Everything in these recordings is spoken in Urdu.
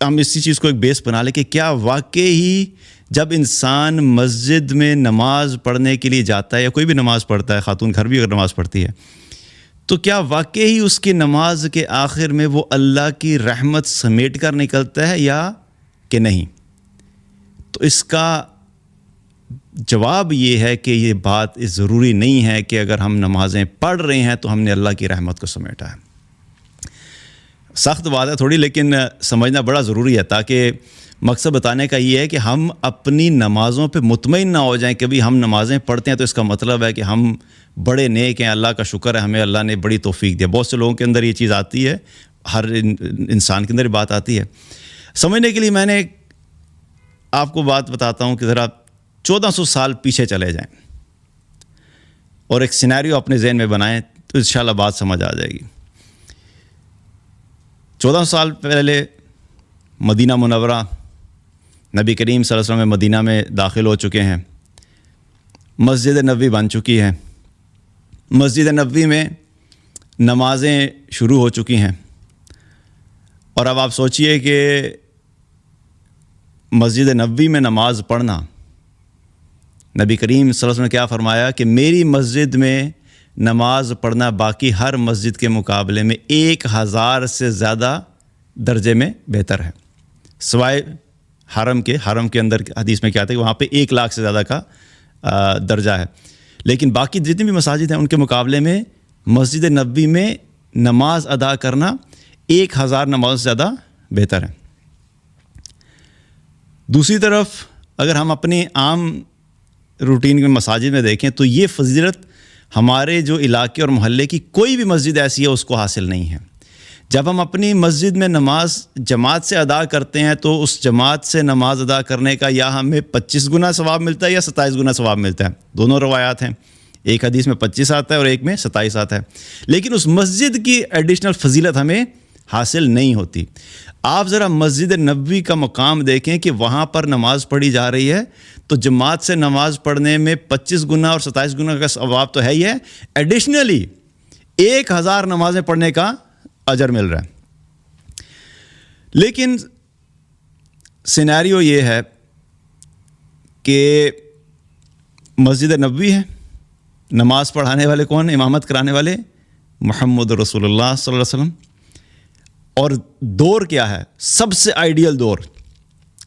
ہم اسی چیز کو ایک بیس بنا لیں کہ کیا واقعی جب انسان مسجد میں نماز پڑھنے کے لیے جاتا ہے یا کوئی بھی نماز پڑھتا ہے، خاتون گھر بھی اگر نماز پڑھتی ہے، تو کیا واقعی اس کی نماز کے آخر میں وہ اللہ کی رحمت سمیٹ کر نکلتا ہے یا کہ نہیں؟ تو اس کا جواب یہ ہے کہ یہ بات ضروری نہیں ہے کہ اگر ہم نمازیں پڑھ رہے ہیں تو ہم نے اللہ کی رحمت کو سمیٹا ہے۔ سخت بات ہے تھوڑی، لیکن سمجھنا بڑا ضروری ہے، تاکہ مقصد بتانے کا یہ ہے کہ ہم اپنی نمازوں پہ مطمئن نہ ہو جائیں کہ بھی ہم نمازیں پڑھتے ہیں تو اس کا مطلب ہے کہ ہم بڑے نیک ہیں، اللہ کا شکر ہے ہمیں اللہ نے بڑی توفیق دیا۔ بہت سے لوگوں کے اندر یہ چیز آتی ہے، ہر انسان کے اندر یہ بات آتی ہے۔ سمجھنے کے لیے میں نے آپ کو بات بتاتا ہوں کہ ذرا 1400 سال پیچھے چلے جائیں اور ایک سینیریو اپنے ذہن میں بنائیں تو انشاءاللہ بات سمجھ آ جائے گی۔ 1400 سال پہلے مدینہ منورہ، نبی کریم صلی اللہ علیہ وسلم مدینہ میں داخل ہو چکے ہیں، مسجد نبوی بن چکی ہے، مسجد نبوی میں نمازیں شروع ہو چکی ہیں، اور اب آپ سوچئے کہ مسجد نبوی میں نماز پڑھنا، نبی کریم صلی اللہ علیہ وسلم نے کیا فرمایا کہ میری مسجد میں نماز پڑھنا باقی ہر مسجد کے مقابلے میں 1000 سے زیادہ درجے میں بہتر ہے، سوائے حرم کے اندر حدیث میں کیا تھا کہ وہاں پہ 1 لاکھ سے زیادہ کا درجہ ہے، لیکن باقی جتنی بھی مساجد ہیں ان کے مقابلے میں مسجد نبوی میں نماز ادا کرنا 1000 نماز سے زیادہ بہتر ہے۔ دوسری طرف اگر ہم اپنی عام روٹین میں مساجد میں دیکھیں تو یہ فضیلت ہمارے جو علاقے اور محلے کی کوئی بھی مسجد ایسی ہے اس کو حاصل نہیں ہے۔ جب ہم اپنی مسجد میں نماز جماعت سے ادا کرتے ہیں تو اس جماعت سے نماز ادا کرنے کا یا ہمیں 25 گنا ثواب ملتا ہے یا 27 گنا ثواب ملتا ہے، دونوں روایات ہیں، ایک حدیث میں 25 آتا ہے اور ایک میں 27 آتا ہے، لیکن اس مسجد کی ایڈیشنل فضیلت ہمیں حاصل نہیں ہوتی۔ آپ ذرا مسجد نبوی کا مقام دیکھیں کہ وہاں پر نماز پڑھی جا رہی ہے تو جماعت سے نماز پڑھنے میں 25 گنا اور 27 گنا کا ثواب تو ہے ہی ہے، ایڈیشنلی 1000 نمازیں پڑھنے کا اجر مل رہا ہے۔ لیکن سینیریو یہ ہے کہ مسجد نبوی ہے، نماز پڑھانے والے کون ہیں؟ امامت کرانے والے محمد رسول اللہ صلی اللہ علیہ وسلم، اور دور کیا ہے؟ سب سے آئیڈیل دور،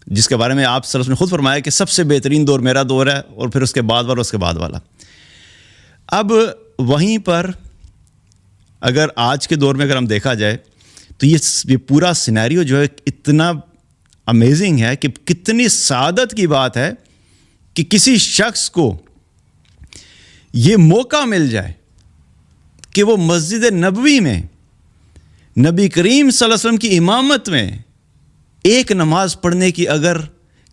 جس کے بارے میں آپ صلی اللہ علیہ وسلم نے خود فرمایا کہ سب سے بہترین دور میرا دور ہے، اور پھر اس کے بعد والا، اس کے بعد والا۔ اب وہیں پر اگر آج کے دور میں اگر ہم دیکھا جائے تو یہ پورا سینیریو جو ہے اتنا امیزنگ ہے کہ کتنی سعادت کی بات ہے کہ کسی شخص کو یہ موقع مل جائے کہ وہ مسجد نبوی میں نبی کریم صلی اللہ علیہ وسلم کی امامت میں ایک نماز پڑھنے کی اگر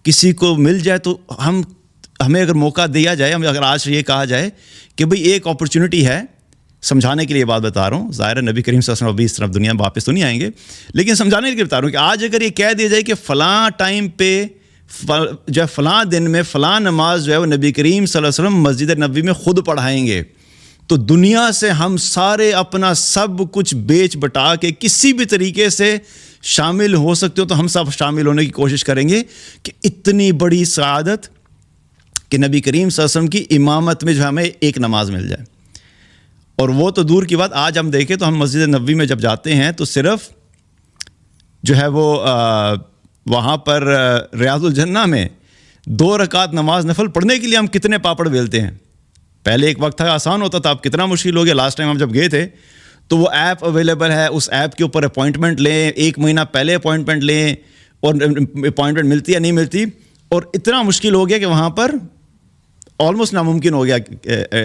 کسی کو مل جائے تو ہمیں اگر موقع دیا جائے، ہمیں اگر آج یہ کہا جائے کہ بھئی ایک اپرچونٹی ہے، سمجھانے کے لیے بات بتا رہا ہوں، ظاہر ہے نبی کریم صلی اللہ علیہ وسلم ابھی اس طرف دنیا میں واپس تو نہیں آئیں گے، لیکن سمجھانے کے لیے بتا رہا ہوں کہ آج اگر یہ کہہ دیا جائے کہ فلاں ٹائم پہ جو ہے فلاں دن میں فلاں نماز جو ہے وہ نبی کریم صلی اللہ علیہ وسلم مسجد نبوی میں خود پڑھائیں گے، تو دنیا سے ہم سارے اپنا سب کچھ بیچ بٹا کے کسی بھی طریقے سے شامل ہو سکتے ہو تو ہم سب شامل ہونے کی کوشش کریں گے کہ اتنی بڑی سعادت کہ نبی کریم صلی اللہ علیہ وسلم کی امامت میں جو ہمیں ایک نماز مل جائے۔ اور وہ تو دور کی بات، آج ہم دیکھیں تو ہم مسجد نبوی میں جب جاتے ہیں تو صرف جو ہے وہ وہاں پر ریاض الجنہ میں 2 رکعت نماز نفل پڑھنے کے لیے ہم کتنے پاپڑ بیلتے ہیں۔ پہلے ایک وقت تھا آسان ہوتا تھا، اب کتنا مشکل ہو گیا۔ لاسٹ ٹائم ہم جب گئے تھے تو وہ ایپ اویلیبل ہے، اس ایپ کے اوپر اپوائنٹمنٹ لیں، 1 مہینہ پہلے اپوائنٹمنٹ لیں، اور اپوائنٹمنٹ ملتی یا نہیں ملتی، اور اتنا مشکل ہو گیا کہ وہاں پر آلموسٹ ناممکن ہو گیا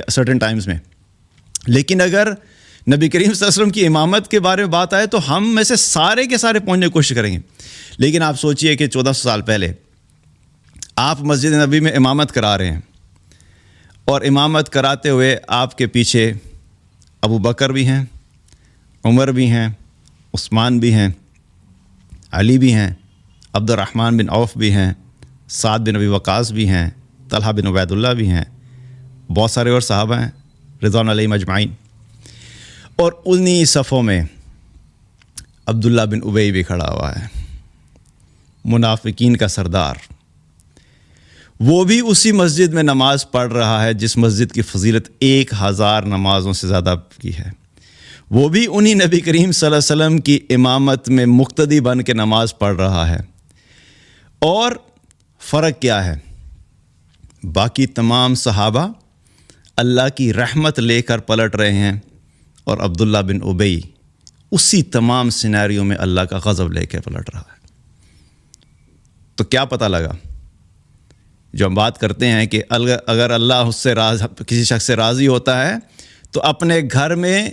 سرٹن ٹائمز میں۔ لیکن اگر نبی کریم صلی اللہ علیہ وسلم کی امامت کے بارے میں بات آئے تو ہم میں سے سارے کے سارے پہنچنے کی کوشش کریں گے۔ لیکن آپ سوچئے کہ 1400 سال پہلے آپ مسجد نبوی میں امامت کرا رہے ہیں، اور امامت کراتے ہوئے آپ کے پیچھے ابو بکر بھی ہیں، عمر بھی ہیں، عثمان بھی ہیں، علی بھی ہیں، عبد الرحمن بن عوف بھی ہیں، سعد بن ابی وقاص بھی ہیں، طلحہ بن عبید اللہ بھی ہیں، بہت سارے اور صحابہ ہیں رضوان علیہم اجمعین، اور انہی صفوں میں عبداللہ بن ابی بھی کھڑا ہوا ہے۔ منافقین کا سردار، وہ بھی اسی مسجد میں نماز پڑھ رہا ہے جس مسجد کی فضیلت 1000 نمازوں سے زیادہ کی ہے، وہ بھی انہی نبی کریم صلی اللہ علیہ وسلم کی امامت میں مقتدی بن کے نماز پڑھ رہا ہے۔ اور فرق کیا ہے؟ باقی تمام صحابہ اللہ کی رحمت لے کر پلٹ رہے ہیں، اور عبداللہ بن ابی اسی تمام سینیریو میں اللہ کا غضب لے کے پلٹ رہا ہے۔ تو کیا پتہ لگا؟ جو ہم بات کرتے ہیں کہ اگر اللہ اس سے کسی شخص سے راضی ہوتا ہے تو اپنے گھر میں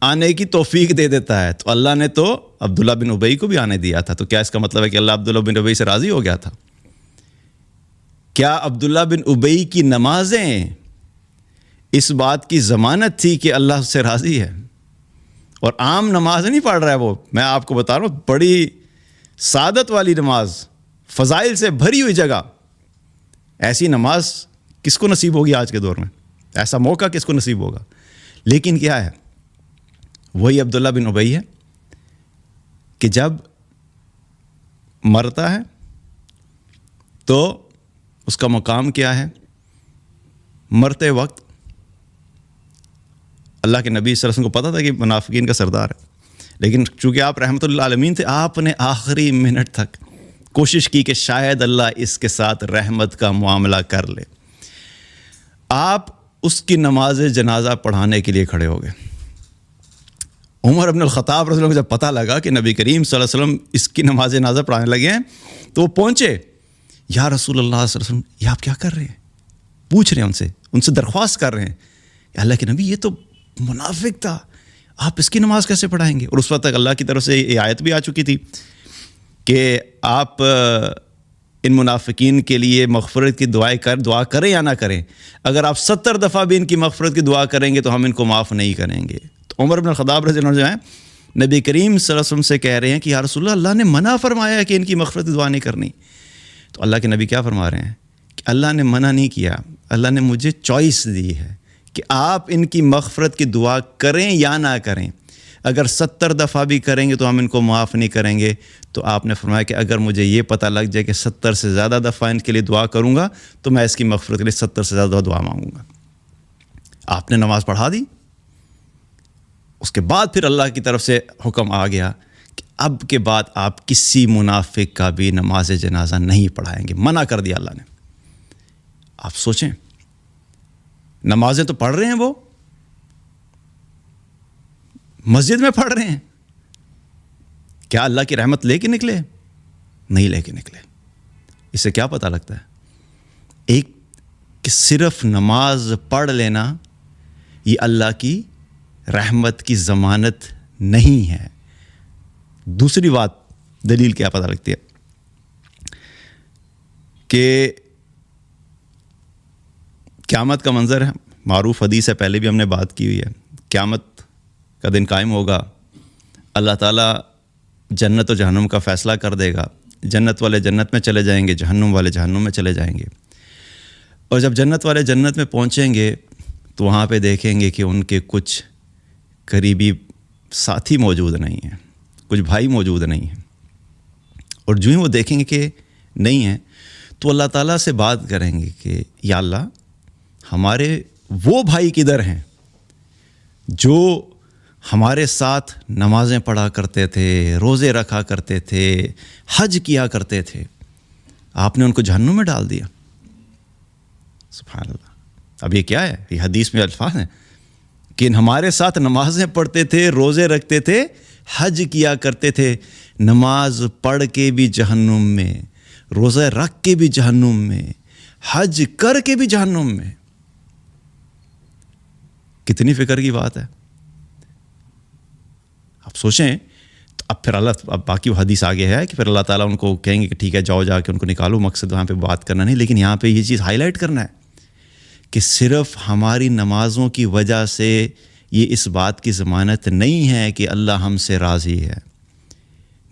آنے کی توفیق دے دیتا ہے، تو اللہ نے تو عبداللہ بن ابی کو بھی آنے دیا تھا، تو کیا اس کا مطلب ہے کہ اللہ عبداللہ بن ابی سے راضی ہو گیا تھا؟ کیا عبداللہ بن ابی کی نمازیں اس بات کی ضمانت تھی کہ اللہ اس سے راضی ہے؟ اور عام نماز نہیں پڑھ رہا ہے وہ، میں آپ کو بتا رہا ہوں، بڑی سعادت والی نماز، فضائل سے بھری ہوئی جگہ، ایسی نماز کس کو نصیب ہوگی آج کے دور میں؟ ایسا موقع کس کو نصیب ہوگا؟ لیکن کیا ہے، وہی عبداللہ بن ابی ہے کہ جب مرتا ہے تو اس کا مقام کیا ہے؟ مرتے وقت اللہ کے نبی صلی اللہ علیہ وسلم کو پتہ تھا کہ منافقین کا سردار ہے، لیکن چونکہ آپ رحمت اللہ عالمین تھے، آپ نے آخری منٹ تک کوشش کی کہ شاید اللہ اس کے ساتھ رحمت کا معاملہ کر لے۔ آپ اس کی نماز جنازہ پڑھانے کے لیے کھڑے ہو گئے۔ عمر بن الخطاب رضی اللہ عنہ کو جب پتہ لگا کہ نبی کریم صلی اللہ علیہ وسلم اس کی نماز جنازہ پڑھانے لگے ہیں تو وہ پہنچے، یا رسول اللہ صلی اللہ علیہ وسلم، یہ آپ کیا کر رہے ہیں؟ پوچھ رہے ہیں ان سے درخواست کر رہے ہیں، یا اللہ کے نبی یہ تو منافق تھا، آپ اس کی نماز کیسے پڑھائیں گے؟ اور اس وقت تک اللہ کی طرف سے یہ آیت بھی آ چکی تھی کہ آپ ان منافقین کے لیے مغفرت کی دعا کریں یا نہ کریں، اگر آپ 70 دفعہ بھی ان کی مغفرت کی دعا کریں گے تو ہم ان کو معاف نہیں کریں گے۔ تو عمر بن الخطاب رضی اللہ عنہ جو ہیں نبی کریم صلی اللہ علیہ وسلم سے کہہ رہے ہیں کہ یا رسول اللہ نے منع فرمایا ہے کہ ان کی مغفرت کی دعا نہیں کرنی۔ تو اللہ کے نبی کیا فرما رہے ہیں کہ اللہ نے منع نہیں کیا، اللہ نے مجھے چوائس دی ہے کہ آپ ان کی مغفرت کی دعا کریں یا نہ کریں، اگر 70 دفعہ بھی کریں گے تو ہم ان کو معاف نہیں کریں گے۔ تو آپ نے فرمایا کہ اگر مجھے یہ پتہ لگ جائے کہ 70 سے زیادہ دفعہ ان کے لیے دعا کروں گا تو میں اس کی مغفرت کے لیے 70 سے زیادہ دعا مانگوں گا۔ آپ نے نماز پڑھا دی، اس کے بعد پھر اللہ کی طرف سے حکم آ گیا کہ اب کے بعد آپ کسی منافق کا بھی نماز جنازہ نہیں پڑھائیں گے، منع کر دیا اللہ نے۔ آپ سوچیں، نمازیں تو پڑھ رہے ہیں، وہ مسجد میں پڑھ رہے ہیں، کیا اللہ کی رحمت لے کے نکلے؟ نہیں لے کے نکلے۔ اس سے کیا پتہ لگتا ہے؟ ایک کہ صرف نماز پڑھ لینا یہ اللہ کی رحمت کی ضمانت نہیں ہے۔ دوسری بات دلیل کیا پتہ لگتی ہے کہ قیامت کا منظر ہے، معروف حدیث ہے، پہلے بھی ہم نے بات کی ہوئی ہے۔ قیامت کا دن قائم ہوگا، اللہ تعالیٰ جنت و جہنم کا فیصلہ کر دے گا، جنت والے جنت میں چلے جائیں گے، جہنم والے جہنم میں چلے جائیں گے۔ اور جب جنت والے جنت میں پہنچیں گے تو وہاں پہ دیکھیں گے کہ ان کے کچھ قریبی ساتھی موجود نہیں ہیں، کچھ بھائی موجود نہیں ہیں، اور جو ہی وہ دیکھیں گے کہ نہیں ہیں تو اللہ تعالیٰ سے بات کریں گے کہ یا اللہ ہمارے وہ بھائی کدھر ہیں جو ہمارے ساتھ نمازیں پڑھا کرتے تھے، روزے رکھا کرتے تھے، حج کیا کرتے تھے، آپ نے ان کو جہنم میں ڈال دیا۔ سبحان اللہ۔ اب یہ کیا ہے؟ یہ حدیث میں الفاظ ہیں کہ ہمارے ساتھ نمازیں پڑھتے تھے، روزے رکھتے تھے، حج کیا کرتے تھے، نماز پڑھ کے بھی جہنم میں، روزے رکھ کے بھی جہنم میں، حج کر کے بھی جہنم میں۔ کتنی فکر کی بات ہے۔ آپ سوچیں تو اب پھر اب باقی وہ حدیث آگے ہے کہ پھر اللہ تعالیٰ ان کو کہیں گے کہ ٹھیک ہے جاؤ، جا کے ان کو نکالو، مقصد وہاں پہ بات کرنا نہیں، لیکن یہاں پہ یہ چیز ہائی لائٹ کرنا ہے کہ صرف ہماری نمازوں کی وجہ سے یہ اس بات کی ضمانت نہیں ہے کہ اللہ ہم سے راضی ہے۔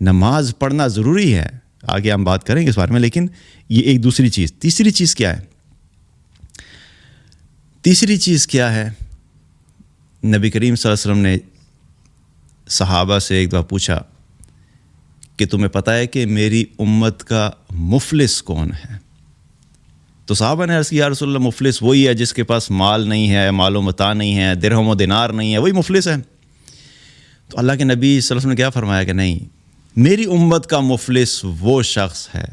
نماز پڑھنا ضروری ہے، آگے ہم بات کریں گے اس بارے میں، لیکن یہ ایک دوسری چیز۔ تیسری چیز کیا ہے؟ تیسری چیز کیا ہے؟ نبی کریم صلی اللہ علیہ وسلم نے صحابہ سے ایک دفعہ پوچھا کہ تمہیں پتہ ہے کہ میری امت کا مفلس کون ہے؟ تو صحابہ نے عرض کیا یا رسول اللہ مفلس وہی ہے جس کے پاس مال نہیں ہے، مال و متاع نہیں ہے، درہم و دینار نہیں ہے، وہی مفلس ہے۔ تو اللہ کے نبی صلی اللہ علیہ وسلم نے کیا فرمایا کہ نہیں، میری امت کا مفلس وہ شخص ہے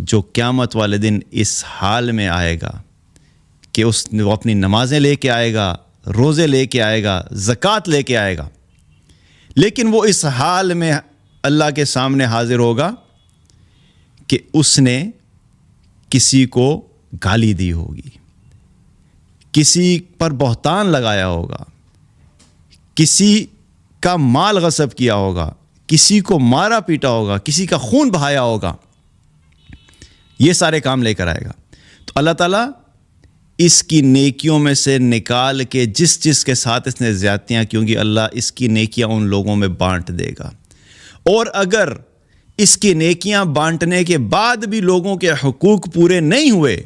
جو قیامت والے دن اس حال میں آئے گا کہ وہ اپنی نمازیں لے کے آئے گا، روزے لے کے آئے گا، زکوٰۃ لے کے آئے گا، لیکن وہ اس حال میں اللہ کے سامنے حاضر ہوگا کہ اس نے کسی کو گالی دی ہوگی، کسی پر بہتان لگایا ہوگا، کسی کا مال غصب کیا ہوگا، کسی کو مارا پیٹا ہوگا، کسی کا خون بہایا ہوگا، یہ سارے کام لے کر آئے گا۔ تو اللہ تعالیٰ اس کی نیکیوں میں سے نکال کے جس کے ساتھ اس نے زیادتیاں کیونکہ اللہ اس کی نیکیاں ان لوگوں میں بانٹ دے گا، اور اگر اس کی نیکیاں بانٹنے کے بعد بھی لوگوں کے حقوق پورے نہیں ہوئے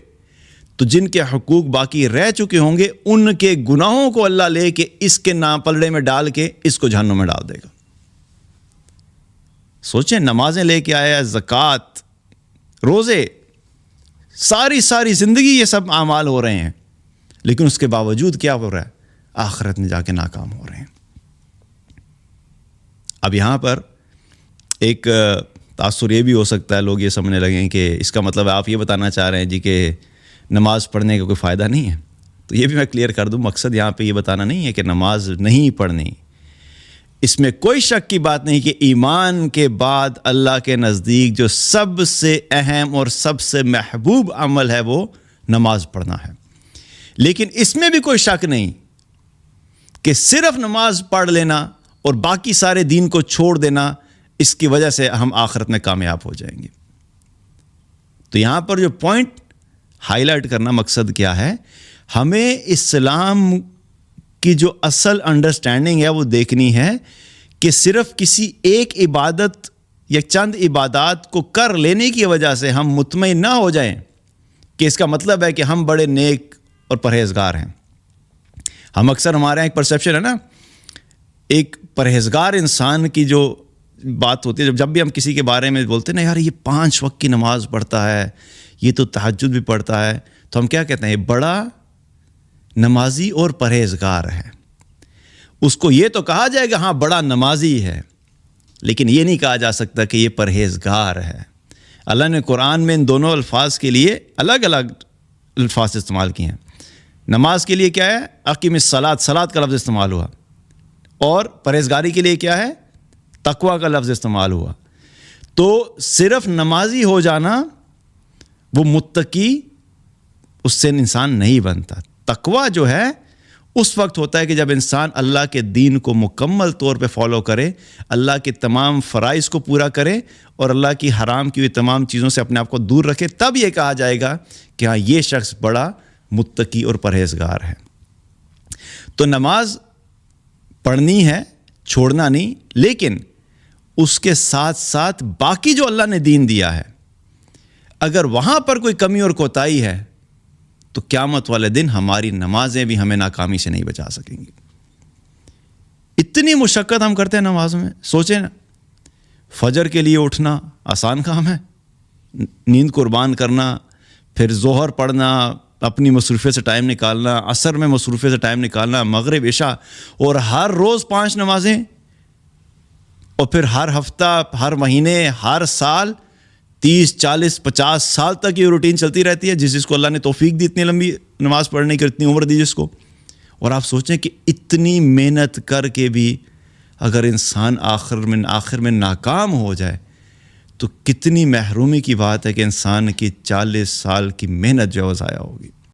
تو جن کے حقوق باقی رہ چکے ہوں گے ان کے گناہوں کو اللہ لے کے اس کے نام پلڑے میں ڈال کے اس کو جہنم میں ڈال دے گا۔ سوچیں، نمازیں لے کے آیا، زکوٰۃ، روزے، ساری زندگی یہ سب اعمال ہو رہے ہیں، لیکن اس کے باوجود کیا ہو رہا ہے؟ آخرت میں جا کے ناکام ہو رہے ہیں۔ اب یہاں پر ایک تاثر یہ بھی ہو سکتا ہے، لوگ یہ سمجھنے لگیں کہ اس کا مطلب ہے آپ یہ بتانا چاہ رہے ہیں جی کہ نماز پڑھنے کا کوئی فائدہ نہیں ہے۔ تو یہ بھی میں کلیئر کر دوں، مقصد یہاں پہ یہ بتانا نہیں ہے کہ نماز نہیں پڑھنی، اس میں کوئی شک کی بات نہیں کہ ایمان کے بعد اللہ کے نزدیک جو سب سے اہم اور سب سے محبوب عمل ہے وہ نماز پڑھنا ہے، لیکن اس میں بھی کوئی شک نہیں کہ صرف نماز پڑھ لینا اور باقی سارے دین کو چھوڑ دینا اس کی وجہ سے ہم آخرت میں کامیاب ہو جائیں گے۔ تو یہاں پر جو پوائنٹ ہائی لائٹ کرنا مقصد کیا ہے، ہمیں اسلام کی جو اصل انڈرسٹینڈنگ ہے وہ دیکھنی ہے کہ صرف کسی ایک عبادت یا چند عبادات کو کر لینے کی وجہ سے ہم مطمئن نہ ہو جائیں کہ اس کا مطلب ہے کہ ہم بڑے نیک اور پرہیزگار ہیں۔ ہم اکثر ہمارے یہاں ایک پرسیپشن ہے نا، ایک پرہیزگار انسان کی جو بات ہوتی ہے، جب بھی ہم کسی کے بارے میں بولتے ہیں نا یار یہ 5 وقت کی نماز پڑھتا ہے، یہ تو تہجد بھی پڑھتا ہے، تو ہم کیا کہتے ہیں؟ بڑا نمازی اور پرہیزگار ہے۔ اس کو یہ تو کہا جائے گا ہاں بڑا نمازی ہے، لیکن یہ نہیں کہا جا سکتا کہ یہ پرہیزگار ہے۔ اللہ نے قرآن میں ان دونوں الفاظ کے لیے الگ الگ الفاظ استعمال کیے ہیں۔ نماز کے لیے کیا ہے؟ اقیم الصلاۃ، صلاۃ کا لفظ استعمال ہوا، اور پرہیزگاری کے لیے کیا ہے؟ تقویٰ کا لفظ استعمال ہوا۔ تو صرف نمازی ہو جانا وہ متقی اس سے انسان نہیں بنتا۔ تقویٰ جو ہے اس وقت ہوتا ہے کہ جب انسان اللہ کے دین کو مکمل طور پہ فالو کرے، اللہ کے تمام فرائض کو پورا کرے اور اللہ کی حرام کی ہوئی تمام چیزوں سے اپنے آپ کو دور رکھے، تب یہ کہا جائے گا کہ ہاں یہ شخص بڑا متقی اور پرہیزگار ہے۔ تو نماز پڑھنی ہے، چھوڑنا نہیں، لیکن اس کے ساتھ ساتھ باقی جو اللہ نے دین دیا ہے اگر وہاں پر کوئی کمی اور کوتاہی ہے تو قیامت والے دن ہماری نمازیں بھی ہمیں ناکامی سے نہیں بچا سکیں گی۔ اتنی مشقت ہم کرتے ہیں نمازوں میں، سوچیں نا، فجر کے لیے اٹھنا آسان کام ہے، نیند قربان کرنا، پھر ظہر پڑھنا، اپنی مصروفیت سے ٹائم نکالنا، عصر میں مصروفیت سے ٹائم نکالنا، مغرب، عشاء، اور ہر روز 5 نمازیں، اور پھر ہر ہفتہ، ہر مہینے، ہر سال 30 40 50 سال تک یہ روٹین چلتی رہتی ہے، جس کو اللہ نے توفیق دی اتنی لمبی نماز پڑھنے کی، اتنی عمر دی جس کو۔ اور آپ سوچیں کہ اتنی محنت کر کے بھی اگر انسان آخر میں ناکام ہو جائے تو کتنی محرومی کی بات ہے کہ انسان کی 40 سال کی محنت جو ہے ضائع ہوگی۔